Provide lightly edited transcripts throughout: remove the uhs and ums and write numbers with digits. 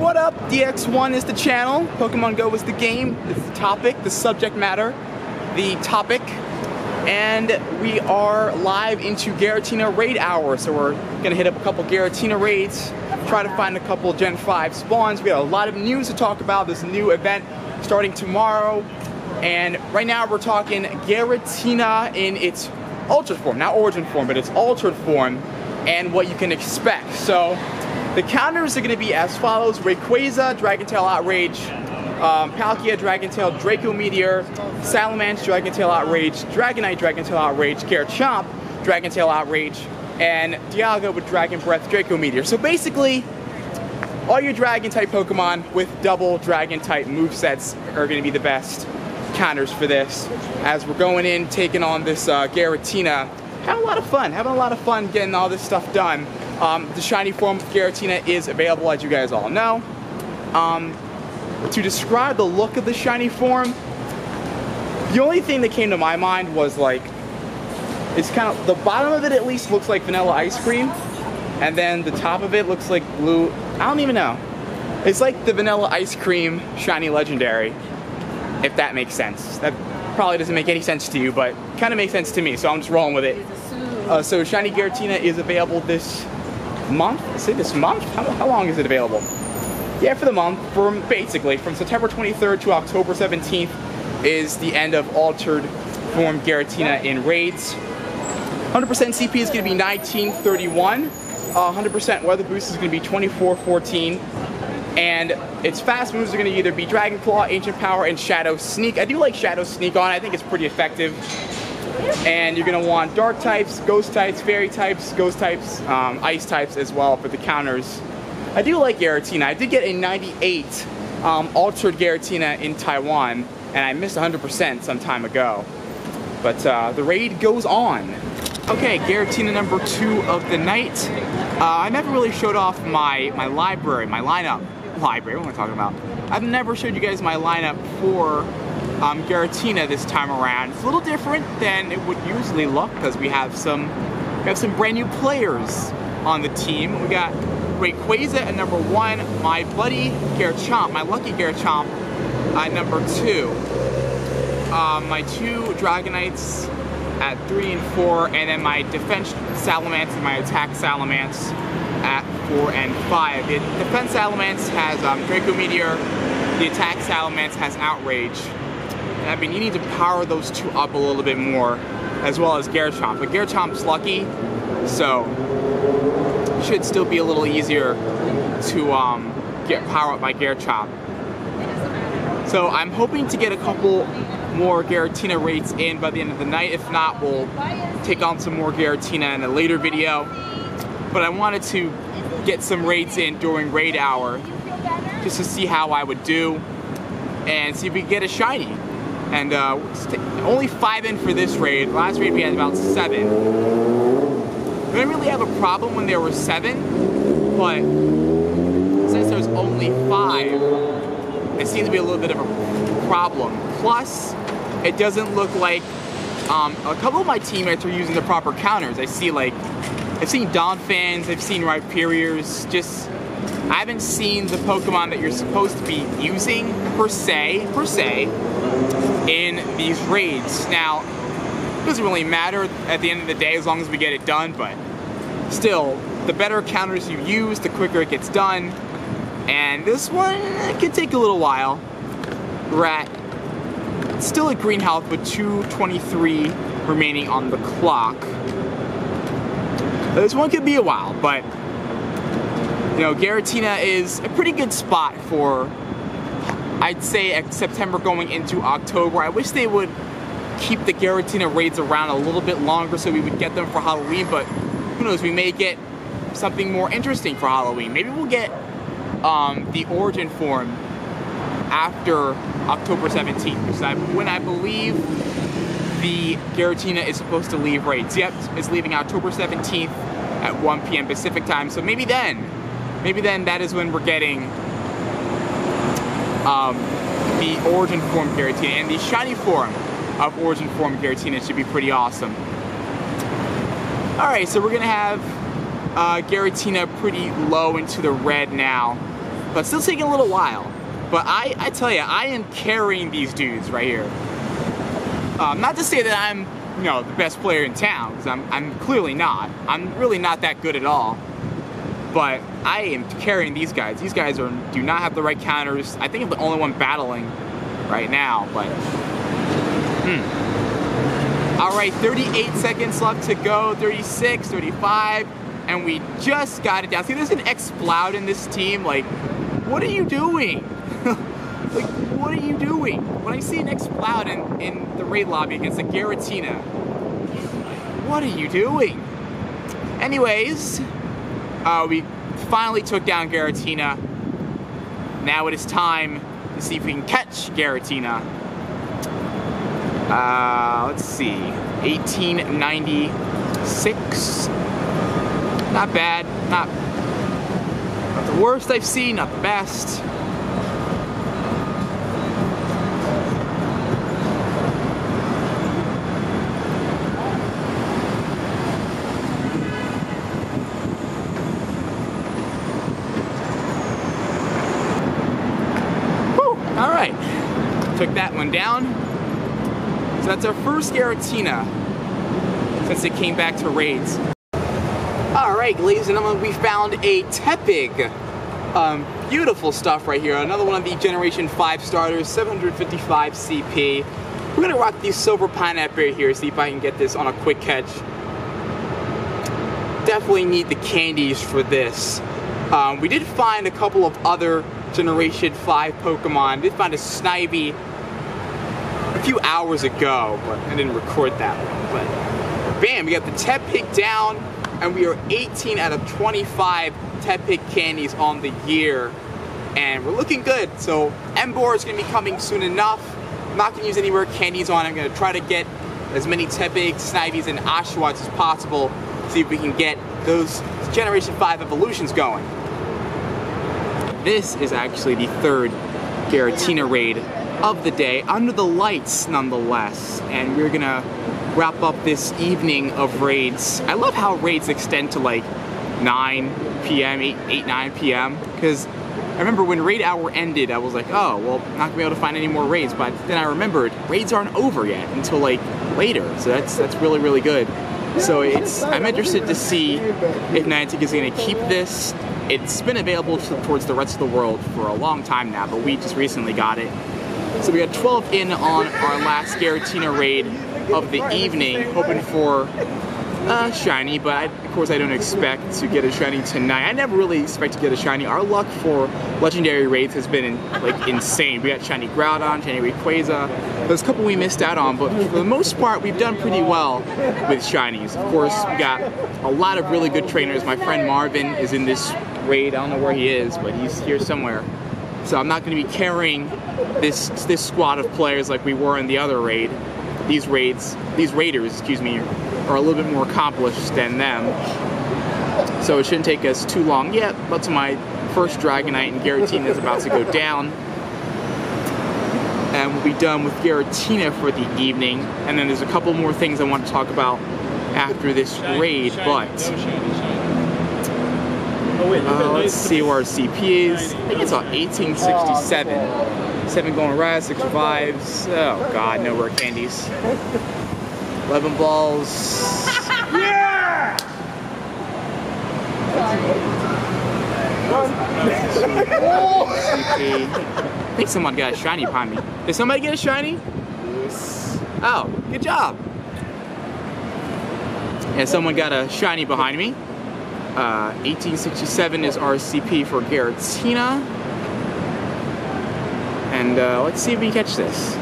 What up? DX1 is the channel, Pokemon Go is the game, it's the topic, the subject matter, the topic, and we are live into Giratina raid hour, so we're gonna hit up a couple Giratina raids, try to find a couple Gen 5 spawns. We got a lot of news to talk about. There's a new event starting tomorrow, and right now we're talking Giratina in its altered form, not origin form, but its altered form, and what you can expect. So the counters are going to be as follows: Rayquaza, Dragon-Tail Outrage, Palkia, Dragon-Tail, Draco Meteor, Salamence, Dragon-Tail Outrage, Dragonite, Dragon-Tail Outrage, Garchomp, Dragon-Tail Outrage, and Dialga with Dragon Breath, Draco Meteor. So basically, all your Dragon-type Pokemon with double Dragon-type movesets are going to be the best counters for this. As we're going in, taking on this Giratina, having a lot of fun getting all this stuff done. The shiny form of Giratina is available, as you guys all know. To describe the look of the shiny form, the only thing that came to my mind was like, it's kind of, the bottom of it at least looks like vanilla ice cream, and then the top of it looks like blue. I don't even know. It's like the vanilla ice cream shiny legendary, if that makes sense. That probably doesn't make any sense to you, but kind of makes sense to me, so I'm just rolling with it. So shiny Giratina is available this month. Is it this month? How long is it available? Yeah, for the month. Basically from September 23rd to October 17th is the end of altered form Giratina in raids. 100% CP is going to be 1931. 100% weather boost is going to be 2414. And its fast moves are going to either be Dragon Claw, Ancient Power, and Shadow Sneak. I do like Shadow Sneak on. I think it's pretty effective. And you're going to want Dark types, Ghost types, Fairy types, Ghost types, Ice types as well for the counters. I do like Giratina. I did get a 98 altered Giratina in Taiwan, and I missed 100% some time ago. But the raid goes on. Okay, Giratina number 2 of the night. I never really showed off my library, my lineup. Library, what am I talking about? I've never showed you guys my lineup for Giratina this time around. It's a little different than it would usually look because we have some brand new players on the team. We got Rayquaza at number 1, my buddy Garchomp, my lucky Garchomp at number 2. My 2 Dragonites at 3 and 4, and then my defense Salamence and my attack Salamence at 4 and 5. The defense Salamence has Draco Meteor, the attack Salamence has Outrage. And I mean, you need to power those 2 up a little bit more, as well as Garchomp. But Garchomp's lucky, so it should still be a little easier to get power up by Garchomp. So I'm hoping to get a couple more Giratina raids in by the end of the night. If not, we'll take on some more Giratina in a later video. But I wanted to get some raids in during raid hour just to see how I would do and see if we can get a shiny. And only 5 in for this raid. Last raid we had about 7. We didn't really have a problem when there were 7, but since there's only 5, it seems to be a little bit of a problem. Plus, it doesn't look like a couple of my teammates are using the proper counters. I see, like, I've seen Donphans, I've seen Rhyperiors. Just, I haven't seen the Pokemon that you're supposed to be using per se in these raids. Now, it doesn't really matter at the end of the day as long as we get it done, but still, the better counters you use, the quicker it gets done. And this one, it could take a little while. We're at still at green health with 223 remaining on the clock. This one could be a while, but you know, Giratina is a pretty good spot for, I'd say, September going into October. I wish they would keep the Giratina raids around a little bit longer so we would get them for Halloween, but who knows, we may get something more interesting for Halloween. Maybe we'll get the origin form after October 17th, because when I believe the Giratina is supposed to leave raids. Yep, it's leaving October 17th at 1 p.m. Pacific time, so maybe then that is when we're getting the origin form Giratina, and the shiny form of origin form Giratina should be pretty awesome. Alright, so we're gonna have Giratina pretty low into the red now. but still taking a little while. But I tell you, I am carrying these dudes right here. Not to say that I'm, you know, the best player in town, because I'm clearly not. I'm really not that good at all. But I am carrying these guys. These guys do not have the right counters. I think I'm the only one battling right now, but all right, 38 seconds left to go, 36, 35, and we just got it down. See, there's an X-Sploud in this team. Like, what are you doing? Like, what are you doing? When I see an X-Sploud in the raid lobby against a Giratina, what are you doing? Anyways, we finally took down Giratina. Now it is time to see if we can catch Giratina. Let's see, 1896. Not bad, not the worst I've seen, not the best. All right, took that one down. So that's our first Giratina since it came back to raids. All right, ladies and gentlemen, we found a Tepig. Beautiful stuff right here. Another one of the Generation 5 starters, 755 CP. We're gonna rock the silver pineapple right here, see if I can get this on a quick catch. Definitely need the candies for this. We did find a couple of other Generation 5 Pokemon. We did find a Snivy a few hours ago, but I didn't record that one. But bam, we got the Tepig down, and we are 18 out of 25 Tepig candies on the year, and we're looking good. So Emboar is going to be coming soon enough. I'm not going to use any more candies on. I'm going to try to get as many Tepig, Snivies, and Oshawotts as possible. See if we can get those Generation 5 evolutions going. This is actually the third Giratina raid of the day, under the lights nonetheless, and we're gonna wrap up this evening of raids. I love how raids extend to like 9 p.m., 8, 9 p.m. because I remember when raid hour ended, I was like, oh, well, I'm not gonna be able to find any more raids, but then I remembered raids aren't over yet until like later, so that's really, really good. So I'm interested to see if Niantic is gonna keep this. It's been available towards the rest of the world for a long time now, but we just recently got it. So we got 12 in on our last Giratina raid of the evening, hoping for shiny, but of course I don't expect to get a shiny tonight. I never really expect to get a shiny. Our luck for legendary raids has been like insane. We got shiny Groudon, shiny Rayquaza. There's a couple we missed out on, but for the most part we've done pretty well with shinies. Of course, we got a lot of really good trainers. My friend Marvin is in this raid. I don't know where he is, but he's here somewhere. So I'm not going to be carrying this squad of players like we were in the other raid. These raiders, excuse me, are a little bit more accomplished than them. So it shouldn't take us too long yet, but to my first Dragonite, and Giratina is about to go down. And we'll be done with Giratina for the evening. And then there's a couple more things I want to talk about after this raid, but let's see where our CP is. I think it's on 1867. 7 going rise, 6 revives. Oh god, no rare candies. 11 balls. Yeah! CP. I think someone got a shiny behind me. Did somebody get a shiny? Oh, good job. Yeah, someone got a shiny behind me. 1867 is our CP for Giratina. And let's see if we catch this.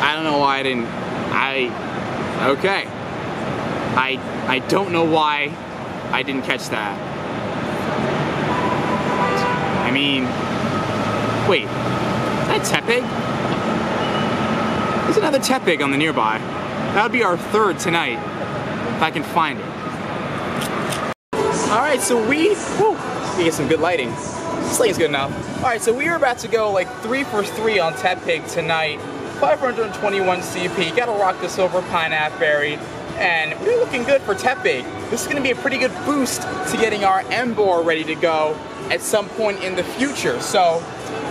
I don't know why I didn't. Okay. I don't know why I didn't catch that. I mean, wait, is that Tepig? There's another Tepig on the nearby. That would be our third tonight, if I can find it. All right, so we get some good lighting. This thing's good enough. Alright, so we are about to go like 3 for 3 on Tepig tonight. 521 CP, gotta rock the silver pineapple berry, and we're looking good for Tepig. This is gonna be a pretty good boost to getting our Embor ready to go at some point in the future. So,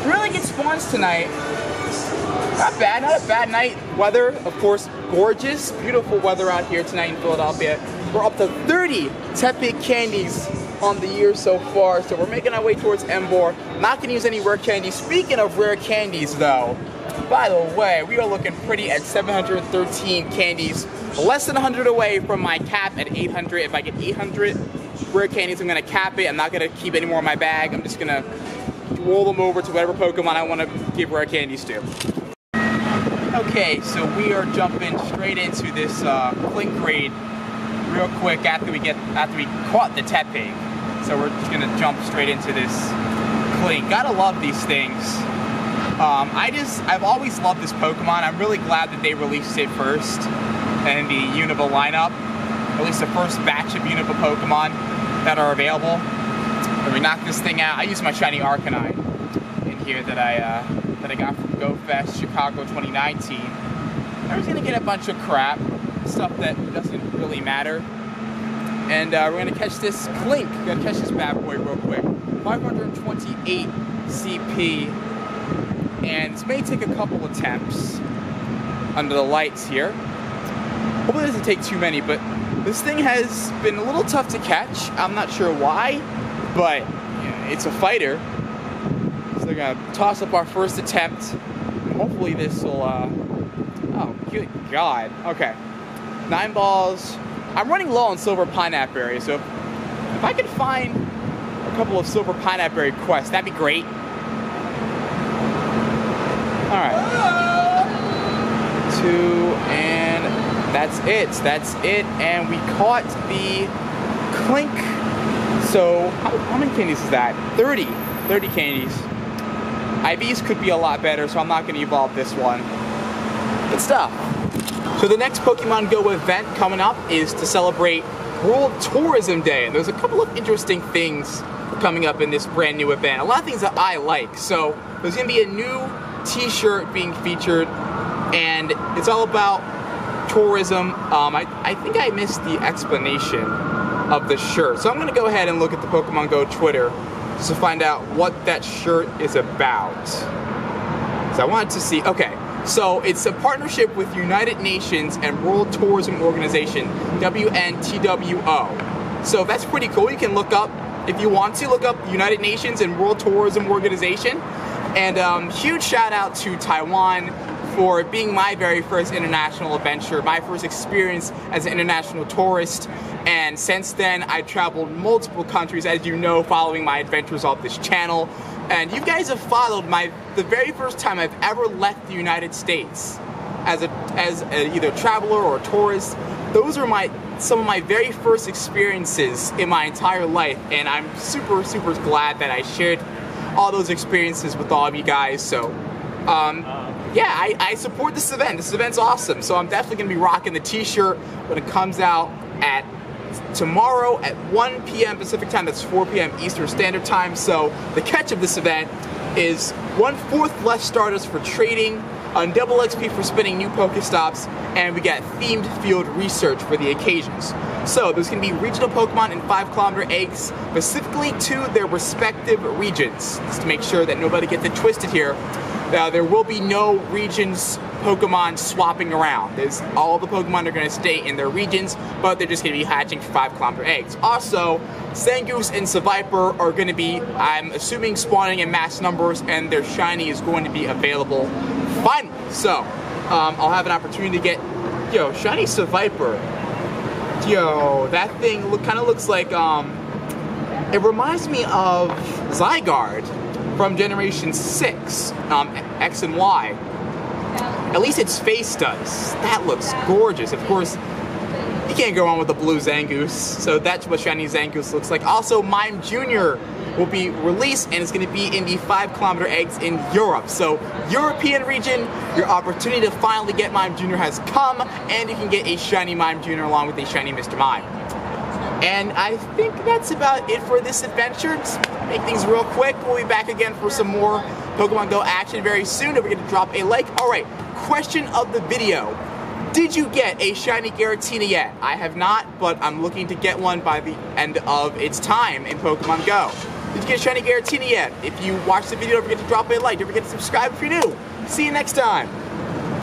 really good spawns tonight. Not bad, not a bad night. Weather, of course, gorgeous. Beautiful weather out here tonight in Philadelphia. We're up to 30 Tepig candies on the year so far, so we're making our way towards Embor. Not gonna use any rare candies. Speaking of rare candies though, by the way, we are looking pretty at 713 candies. Less than 100 away from my cap at 800. If I get 800 rare candies, I'm gonna cap it. I'm not gonna keep any more in my bag. I'm just gonna roll them over to whatever Pokemon I wanna give rare candies to. Okay, so we are jumping straight into this Clink raid real quick after we caught the Tepig. So we're just gonna jump straight into this Clink. Gotta love these things. I've always loved this Pokemon. I'm really glad that they released it first in the Unova lineup. At least the first batch of Unova Pokemon that are available. When we knock this thing out, I use my shiny Arcanine in here that I got from GoFest Chicago 2019. I was gonna get a bunch of crap, stuff that doesn't really matter. And we're gonna catch this Clink. We're gonna catch this bad boy real quick. 528 CP. And this may take a couple attempts under the lights here. Hopefully it doesn't take too many, but this thing has been a little tough to catch. I'm not sure why, but yeah, it's a fighter. So we're gonna toss up our first attempt. Hopefully this will, oh, good God. Okay, 9 balls. I'm running low on silver pineapple berry, so if I could find a couple of silver pineapple berry quests, that'd be great. Alright. 2, and that's it. And we caught the Clink. So, how many candies is that? 30 candies. IVs could be a lot better, so I'm not going to evolve this one. Good stuff. So the next Pokemon Go event coming up is to celebrate World Tourism Day. And there's a couple of interesting things coming up in this brand new event. A lot of things that I like. So there's going to be a new t-shirt being featured, and it's all about tourism. I think I missed the explanation of the shirt. So I'm going to go ahead and look at the Pokemon Go Twitter just to find out what that shirt is about. So I wanted to see, okay. So it's a partnership with United Nations and World Tourism Organization, WNTWO. So that's pretty cool. You can look up, if you want to, look up United Nations and World Tourism Organization. And huge shout out to Taiwan for being my very first international adventure, my first experience as an international tourist. And since then, I've traveled multiple countries, as you know, following my adventures off this channel. And you guys have followed the very first time I've ever left the United States as either a traveler or a tourist. Those are some of my very first experiences in my entire life, and I'm super glad that I shared all those experiences with all of you guys. So yeah, I support this event. This event's awesome. So I'm definitely gonna be rocking the t-shirt when it comes out at tomorrow at 1 p.m. Pacific time. That's 4 p.m. Eastern Standard Time. So the catch of this event is 1/4 less starters for trading, on double XP for spinning new Pokestops, and we got themed field research for the occasions. So there's going to be regional Pokemon in 5-kilometer eggs, specifically to their respective regions. Just to make sure that nobody gets it twisted here. There will be no regions Pokemon swapping around. All the Pokemon are going to stay in their regions, but they're just going to be hatching for 5-kilometer eggs. Also, Zangoose and Seviper are going to be, I'm assuming, spawning in mass numbers, and their shiny is going to be available finally. So, I'll have an opportunity to get, shiny Seviper. That thing kind of looks like, it reminds me of Zygarde from Generation 6, X and Y. At least its face does. That looks gorgeous. Of course, you can't go wrong with the blue Zangoose, so that's what shiny Zangoose looks like. Also, Mime Jr. will be released, and it's going to be in the 5-kilometer eggs in Europe. So, European region, your opportunity to finally get Mime Jr. has come, and you can get a shiny Mime Jr. along with a shiny Mr. Mime. And I think that's about it for this adventure. Just make things real quick. We'll be back again for some more Pokemon Go action very soon. Don't forget to drop a like. Alright, question of the video. Did you get a shiny Giratina yet? I have not, but I'm looking to get one by the end of its time in Pokemon Go. Did you get a shiny Giratina yet? If you watched the video, don't forget to drop a like. Don't forget to subscribe if you're new. See you next time.